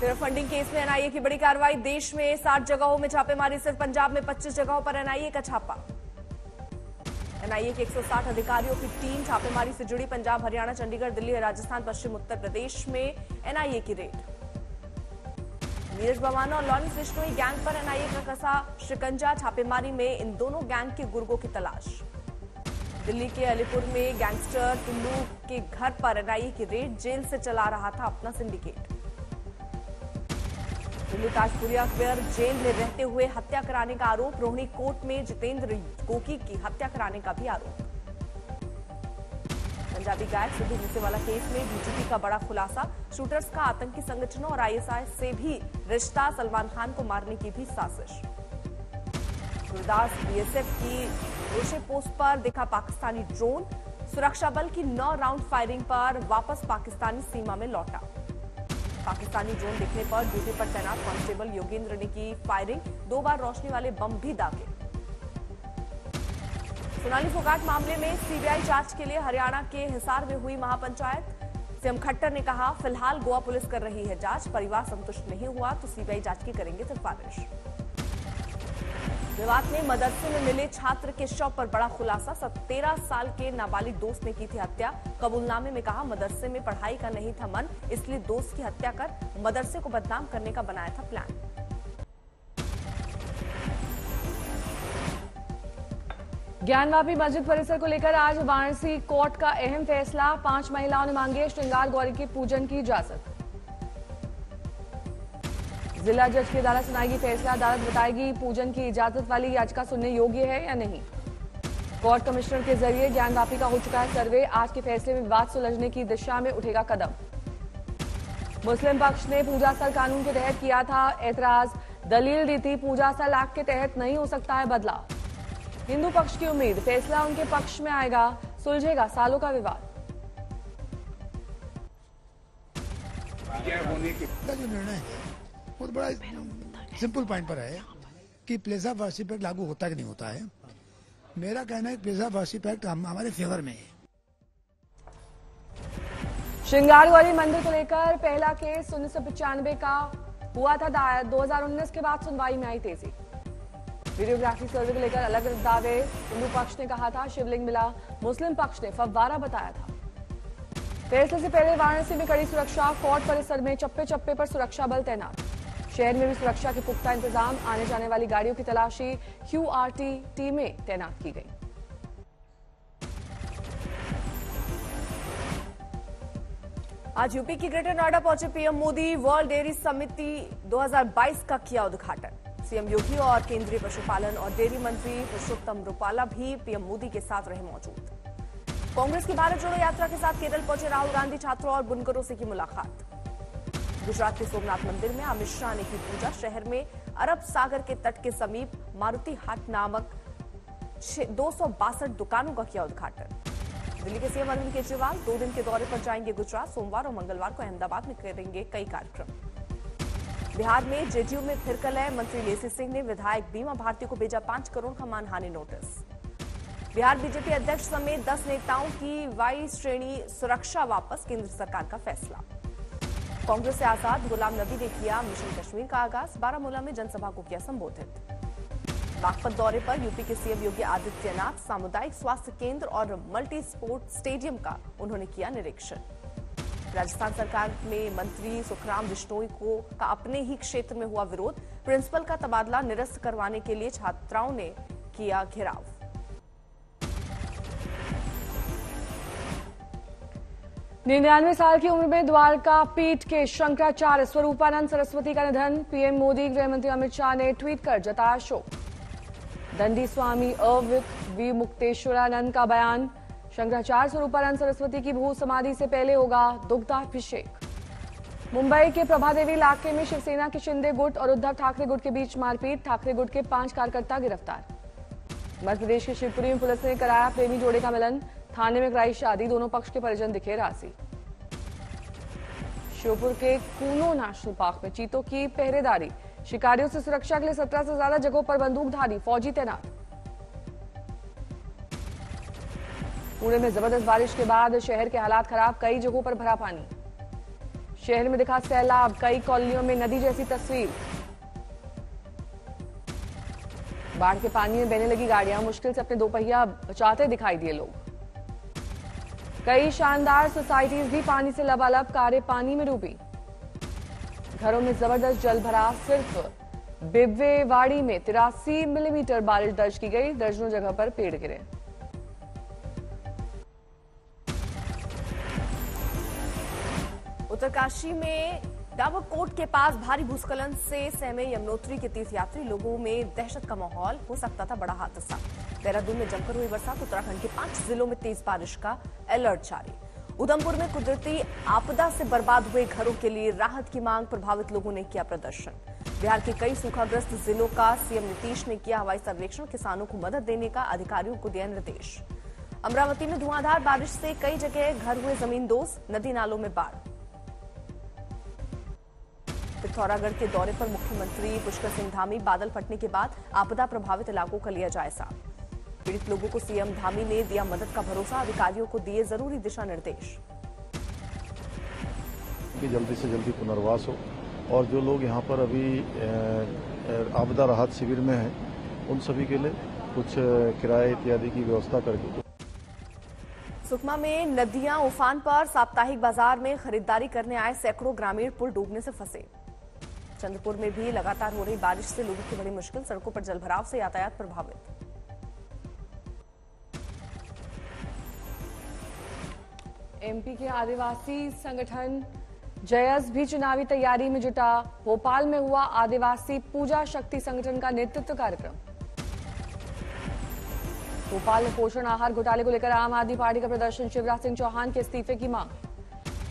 फिर funding case में NIA की बड़ी कार्रवाई। देश में 60 जगहों में छापेमारी, सिर्फ पंजाब में 25 जगहों पर एनआईए का छापा। एनआईए के 160 अधिकारियों की टीम छापेमारी से जुड़ी। पंजाब, हरियाणा, चंडीगढ़, दिल्ली, राजस्थान, पश्चिम उत्तर प्रदेश में एनआईए की रेड। नीरज बवाना और लॉरेंस बिश्नोई गैंग पर एनआईए का कसा शिकंजा। छापेमारी में इन दोनों गैंग के गुर्गों की तलाश। दिल्ली के अलीपुर में गैंगस्टर टुल्लू के घर पर एनआईए की रेड। जेल से चला रहा था अपना सिंडिकेट। दिल्ली ताजपुरिया अकबर जेल में रहते हुए हत्या कराने का आरोप। रोहिणी कोर्ट में जितेंद्र गोकी की हत्या कराने का भी आरोप। पंजाबी गायक सिद्धू मूसेवाला केस में डीजीपी का बड़ा खुलासा। शूटर्स का आतंकी संगठनों और आईएसआई से भी रिश्ता। सलमान खान को मारने की भी साजिश। गुरदास बीएसएफ की रोशे पोस्ट पर दिखा पाकिस्तानी ड्रोन। सुरक्षा बल की 9 राउंड फायरिंग पर वापस पाकिस्तानी सीमा में लौटा। पाकिस्तानी ड्रोन दिखने पर ड्यूटी पर तैनात कांस्टेबल योगेंद्र ने की फायरिंग। 2 बार रोशनी वाले बम भी दागे। सोनाली फोगाट मामले में सीबीआई जांच के लिए हरियाणा के हिसार में हुई महापंचायत। सीएम खट्टर ने कहा, फिलहाल गोवा पुलिस कर रही है जांच। परिवार संतुष्ट नहीं हुआ तो सीबीआई जांच की करेंगे सिफारिश। विवाद में मदरसे में मिले छात्र के शव पर बड़ा खुलासा। 13 साल के नाबालिग दोस्त ने की थी हत्या। कबूलनामे में कहा, मदरसे में पढ़ाई का नहीं था मन, इसलिए दोस्त की हत्या कर मदरसे को बदनाम करने का बनाया था प्लान। ज्ञानवापी मस्जिद परिसर को लेकर आज वाराणसी कोर्ट का अहम फैसला। 5 महिलाओं ने मांगे श्रृंगार गौरी के पूजन की इजाजत। जिला जज की अदालत सुनाएगी फैसला। अदालत बताएगी पूजन की इजाजत वाली याचिका सुनने योग्य है या नहीं। कोर्ट कमिश्नर के जरिए ज्ञानवापी का हो चुका है सर्वे। आज के फैसले में विवाद सुलझने की दिशा में उठेगा कदम। मुस्लिम पक्ष ने पूजा स्थल कानून के तहत किया था एतराज। दलील दी थी, पूजा स्थल एक्ट के तहत नहीं हो सकता है बदलाव। हिंदू पक्ष की उम्मीद, फैसला उनके पक्ष में आएगा, सुलझेगा सालों का विवाद। जो निर्णय है बहुत बड़ा सिंपल पॉइंट पर है कि प्लेस ऑफ वर्शिप एक्ट लागू होता कि नहीं होता है। मेरा कहना है प्लेस ऑफ वर्शिप एक्ट हमारे फेवर में है। श्रृंगार गौरी मंदिर को लेकर पहला केस 1995 का हुआ था दायर। 2019 के बाद सुनवाई में आई तेजी। वीडियोग्राफी सर्वे को लेकर अलग अलग दावे। हिंदू पक्ष ने कहा था शिवलिंग मिला, मुस्लिम पक्ष ने फव्वारा बताया था। फैसले से पहले वाराणसी में कड़ी सुरक्षा। कोर्ट परिसर में चप्पे चप्पे पर सुरक्षा बल तैनात। शहर में भी सुरक्षा के पुख्ता इंतजाम। आने जाने वाली गाड़ियों की तलाशी। क्यूआरटी टीमें तैनात की गई। आज यूपी की ग्रेटर नोएडा पहुंचे पीएम मोदी। वर्ल्ड डेयरी समिति 2022 का किया उद्घाटन। सीएम योगी और केंद्रीय पशुपालन और डेयरी मंत्री पुरुषोत्तम रुपाला भी पीएम मोदी के साथ रहे मौजूद। कांग्रेस की भारत जोड़ो यात्रा के साथ केरल पहुंचे राहुल गांधी। छात्रों और बुनकरों से की मुलाकात। गुजरात के सोमनाथ मंदिर में अमित शाह ने की पूजा। शहर में अरब सागर के तट के समीप मारुति हाट नामक 262 दुकानों का किया उद्घाटन। दिल्ली के सीएम अरविंद केजरीवाल 2 दिन के दौरे पर जाएंगे गुजरात। सोमवार और मंगलवार को अहमदाबाद में करेंगे कई कार्यक्रम। बिहार में जेडीयू में फिर कलह। मंत्री लेसी सिंह ने विधायक बीमा भारती को भेजा 5 करोड़ का मानहानि नोटिस। बिहार बीजेपी अध्यक्ष समेत 10 नेताओं की वाई श्रेणी सुरक्षा वापस। केंद्र सरकार का फैसला। कांग्रेस से आजाद गुलाम नबी ने किया मिशन कश्मीर का आगाज। बारामूला में जनसभा को किया संबोधित। बागपत दौरे पर यूपी के सीएम योगी आदित्यनाथ। सामुदायिक स्वास्थ्य केंद्र और मल्टी स्पोर्ट स्टेडियम का उन्होंने किया निरीक्षण। राजस्थान सरकार में मंत्री सुखराम बिश्नोई का अपने ही क्षेत्र में हुआ विरोध। प्रिंसिपल का तबादला निरस्त करवाने के लिए छात्राओं ने किया घेराव। 99 साल की उम्र में द्वारका पीठ के शंकराचार्य स्वरूपानंद सरस्वती का निधन। पीएम मोदी, गृहमंत्री अमित शाह ने ट्वीट कर जताया शोक। दंडी स्वामी विमुक्तेश्वरानंद का बयान। शंकराचार्य स्वरूपानंद सरस्वती की भू समाधि से पहले होगा दुग्धाभिषेक। मुंबई के प्रभादेवी इलाके में शिवसेना के शिंदे गुट और उद्धव ठाकरे गुट के बीच मारपीट। ठाकरे गुट के 5 कार्यकर्ता गिरफ्तार। मध्य प्रदेश के शिवपुरी में पुलिस ने कराया प्रेमी जोड़े का मिलन। थाने में कराई शादी। दोनों पक्ष के परिजन दिखे राजी। श्योपुर के कूनो नेशनल पार्क में चीतों की पहरेदारी। शिकारियों से सुरक्षा के लिए 17 से ज्यादा जगहों पर बंदूकधारी फौजी तैनात। पुणे में जबरदस्त बारिश के बाद शहर के हालात खराब। कई जगहों पर भरा पानी। शहर में दिखा सैलाब, कई कॉलोनियों में नदी जैसी तस्वीर। बाढ़ के पानी में बहने लगी गाड़ियां, मुश्किल से अपने दोपहिया बचाते दिखाई दिए लोग। कई शानदार सोसाइटीज भी पानी से लबालब, कारें पानी में डूबी। घरों में जबरदस्त जल भरा। सिर्फ बिब्वेवाड़ी में 83 मिलीमीटर बारिश दर्ज की गई, दर्जनों जगह पर पेड़ गिरे। उत्तरकाशी में डाबरकोट के पास भारी भूस्खलन से सहमे यमुनोत्री के तीर्थयात्री, लोगों में दहशत का माहौल, हो सकता था बड़ा हादसा। देहरादून में जमकर हुई बरसात, उत्तराखंड के 5 जिलों में तेज बारिश का अलर्ट जारी। उधमपुर में कुदरती आपदा से बर्बाद हुए घरों के लिए राहत की मांग, प्रभावित लोगों ने किया प्रदर्शन। बिहार के कई सूखाग्रस्त जिलों का सीएम नीतीश ने किया हवाई सर्वेक्षण, किसानों को मदद देने का अधिकारियों को दिया निर्देश। अमरावती में धुआंधार बारिश से कई जगह घर हुए जमींदोज, नदी नालों में बाढ़। पिथौरागढ़ के दौरे पर मुख्यमंत्री पुष्कर सिंह धामी, बादल फटने के बाद आपदा प्रभावित इलाकों का लिया जायजा। पीड़ित लोगों को सीएम धामी ने दिया मदद का भरोसा, अधिकारियों को दिए जरूरी दिशा निर्देश। कि जल्दी से जल्दी पुनर्वास हो और जो लोग यहाँ पर अभी आपदा राहत शिविर में हैं, उन सभी के लिए कुछ किराए इत्यादि की व्यवस्था करके। सुकमा में नदियां उफान पर, साप्ताहिक बाजार में खरीदारी करने आए सैकड़ों ग्रामीण पुल डूबने से फंसे। चंद्रपुर में भी लगातार हो रही बारिश से लोगों की बड़ी मुश्किल, सड़कों पर जलभराव से यातायात प्रभावित। एमपी के आदिवासी संगठन जयस भी चुनावी तैयारी में जुटा। भोपाल में हुआ आदिवासी पूजा शक्ति संगठन का नेतृत्व कार्यक्रम। भोपाल में पोषण आहार घोटाले को लेकर आम आदमी पार्टी का प्रदर्शन, शिवराज सिंह चौहान के इस्तीफे की मांग।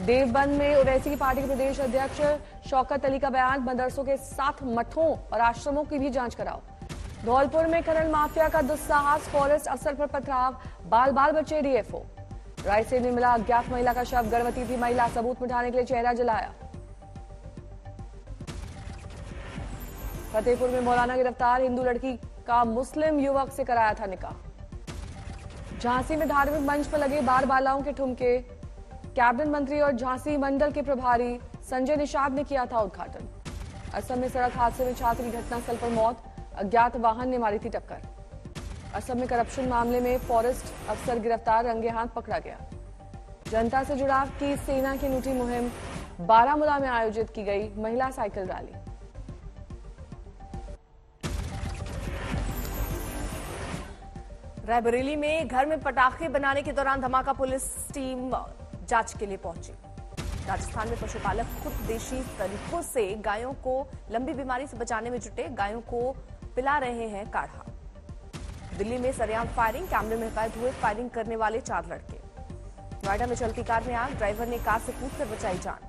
देवबंद में ओवैसी की पार्टी के प्रदेश अध्यक्ष शौकत अली का बयान, मदरसों के 7 मठों और आश्रमों की भी जांच कराओ। धौलपुर में खनन माफिया का दुस्साहस, फॉरेस्ट अफसर पर पथराव, बाल बाल बचे डीएफओ। रायसेन में मिला अज्ञात महिला का शव, गर्भवती थी महिला, सबूत मिटाने के लिए चेहरा जलाया। फतेहपुर में मौलाना गिरफ्तार, हिंदू लड़की का मुस्लिम युवक से कराया था निकाह। झांसी में धार्मिक मंच पर लगे बार बालाओं के ठुमके, कैबिनेट मंत्री और झांसी मंडल के प्रभारी संजय निषाद ने किया था उद्घाटन। असम में सड़क हादसे में छात्र की घटनास्थल पर मौत, अज्ञात वाहन ने मारी थी टक्कर। असम में करप्शन मामले में फॉरेस्ट अफसर गिरफ्तार, रंगे हाथ पकड़ा गया। जनता से जुड़ाव की सेना की अनूठी मुहिम, बारामूला में आयोजित की गई महिला साइकिल रैली। रायबरेली में घर में पटाखे बनाने के दौरान धमाका, पुलिस टीम जांच के लिए पहुंची। राजस्थान में पशुपालक खुद देशी तरीकों से गायों को लंबी बीमारी से बचाने में जुटे, गायों को पिला रहे हैं काढ़ा। दिल्ली में सरेआम फायरिंग, कैमरे में कैद हुए फायरिंग करने वाले 4 लड़के। नोएडा में चलती कार में आग, ड्राइवर ने कार से कूदकर बचाई जान।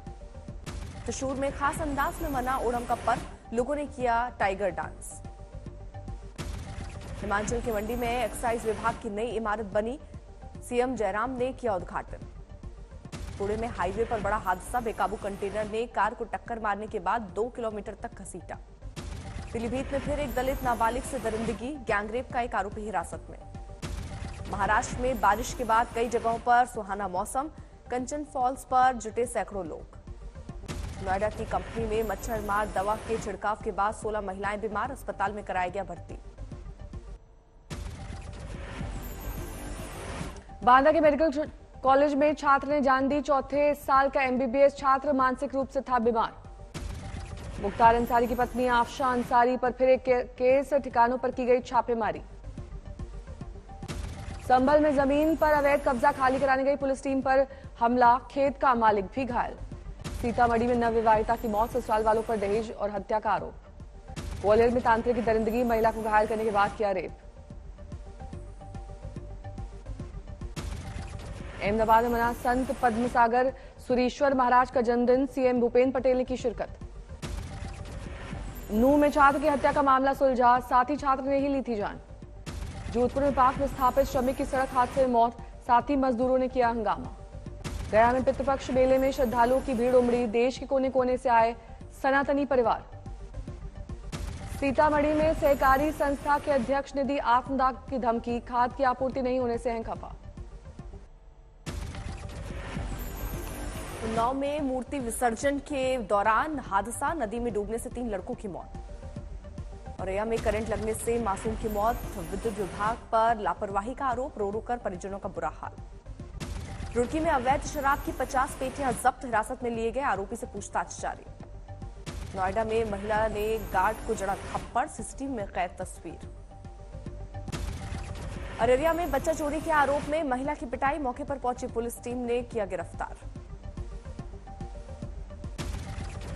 त्रिशूर में खास अंदाज में मना ओणम का पर्व, लोगों ने किया टाइगर डांस। हिमाचल के मंडी में एक्साइज विभाग की नई इमारत बनी, सीएम जयराम ने किया उद्घाटन। पुणे में हाईवे पर बड़ा हादसा, बेकाबू कंटेनर ने कार को टक्कर मारने के बाद 2 किलोमीटर तक घसीटा। पीलीभीत में फिर एक दलित नाबालिग से दरिंदगी, गैंगरेप का एक आरोपी हिरासत में। महाराष्ट्र में बारिश के बाद कई जगहों पर सुहाना मौसम, कंचन फॉल्स पर जुटे सैकड़ों लोग। नोएडा की कंपनी में मच्छरमार दवा के छिड़काव के बाद 16 महिलाएं बीमार, अस्पताल में कराया गया भर्ती। बांदा के मेडिकल कॉलेज में छात्र ने जान दी, चौथे साल का एमबीबीएस छात्र मानसिक रूप से था बीमार। मुख्तार अंसारी की पत्नी आफशा अंसारी पर फिर एक केस, ठिकानों पर की गई छापेमारी। संभल में जमीन पर अवैध कब्जा खाली कराने गई पुलिस टीम पर हमला, खेत का मालिक भी घायल। सीतामढ़ी में नवविवाहिता की मौत, ससुराल वालों पर दहेज और हत्या का आरोप। ग्वालियर में तांत्रिक की दरिंदगी, महिला को घायल करने के बाद किया रेप। अहमदाबाद में मना संत पद्मसागर सुरीश्वर महाराज का जन्मदिन, सीएम भूपेंद्र पटेल ने की शिरकत। नूह में छात्र की हत्या का मामला सुलझा, साथी छात्र ने ही ली थी जान। जोधपुर में पाक में स्थापित श्रमिक की सड़क हादसे में मौत, साथी मजदूरों ने किया हंगामा। गया में पितृपक्ष मेले में श्रद्धालुओं की भीड़ उमड़ी, देश के कोने कोने से आए सनातनी परिवार। सीतामढ़ी में सहकारी संस्था के अध्यक्ष ने दी आत्मदाह की धमकी, खाद की आपूर्ति नहीं होने से हैं खफा। उन्नाव में मूर्ति विसर्जन के दौरान हादसा, नदी में डूबने से 3 लड़कों की मौत। औरैया में करंट लगने से मासूम की मौत, विद्युत विभाग पर लापरवाही का आरोप, रो रो कर परिजनों का बुरा हाल। रुड़की में अवैध शराब की 50 पेटियां जब्त, हिरासत में लिए गए आरोपी से पूछताछ जारी। नोएडा में महिला ने गार्ड को जड़ा थप्पड़, सीसीटीवी में कैद तस्वीर। अररिया में बच्चा चोरी के आरोप में महिला की पिटाई, मौके पर पहुंची पुलिस टीम ने किया गिरफ्तार।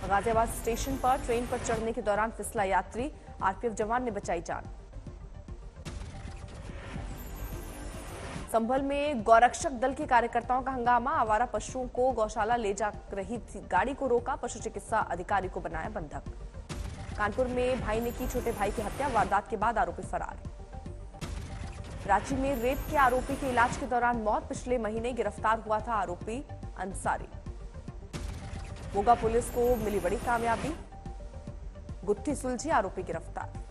गाजियाबाद स्टेशन पर ट्रेन पर चढ़ने के दौरान फिसला यात्री, आरपीएफ जवान ने बचाई जान। संभल में गौरक्षक दल के कार्यकर्ताओं का हंगामा, आवारा पशुओं को गौशाला ले जा रही थी गाड़ी को रोका, पशु चिकित्सा अधिकारी को बनाया बंधक। कानपुर में भाई ने की छोटे भाई की हत्या, वारदात के बाद आरोपी फरार। रांची में रेप के आरोपी के इलाज के दौरान मौत, पिछले महीने गिरफ्तार हुआ था आरोपी अंसारी। मोगा पुलिस को मिली बड़ी कामयाबी, गुत्थी सुलझी, आरोपी गिरफ्तार।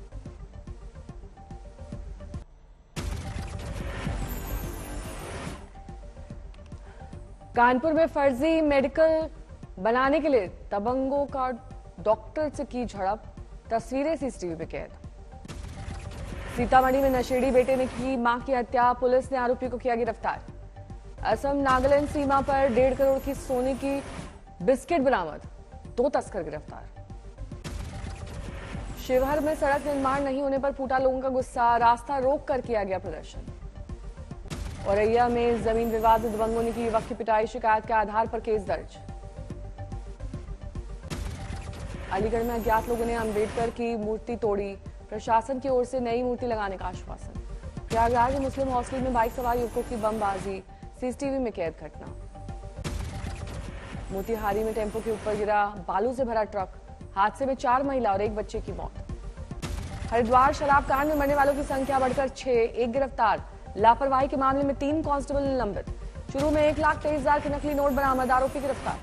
कानपुर में फर्जी मेडिकल बनाने के लिए दबंगों का डॉक्टर से की झड़प, तस्वीरें सीसीटीवी में कैद। सीतामढ़ी में नशेड़ी बेटे ने की मां की हत्या, पुलिस ने आरोपी को किया गिरफ्तार। असम नागालैंड सीमा पर 1.5 करोड़ की सोने की बिस्किट बरामद, 2 तस्कर गिरफ्तार। शिवहर में सड़क निर्माण नहीं होने पर फूटा लोगों का गुस्सा, रास्ता रोक कर किया गया प्रदर्शन। औरैया में जमीन विवाद, दबंगों ने की युवक की पिटाई, शिकायत के आधार पर केस दर्ज। अलीगढ़ में अज्ञात लोगों ने अंबेडकर की मूर्ति तोड़ी, प्रशासन की ओर से नई मूर्ति लगाने का आश्वासन। प्रयागराज मुस्लिम हॉस्टल में बाइक सवार युवकों की बमबाजी, सीसीटीवी में कैद घटना। मोतिहारी में टेम्पो के ऊपर गिरा बालू से भरा ट्रक, हादसे में 4 महिला और 1 बच्चे की मौत। हरिद्वार शराब कांड में मरने वालों की संख्या बढ़कर 6, 1 गिरफ्तार। लापरवाही के मामले में 3 कांस्टेबल निलंबित। चूरू में 1,23,000 के नकली नोट बरामद, आरोपी गिरफ्तार।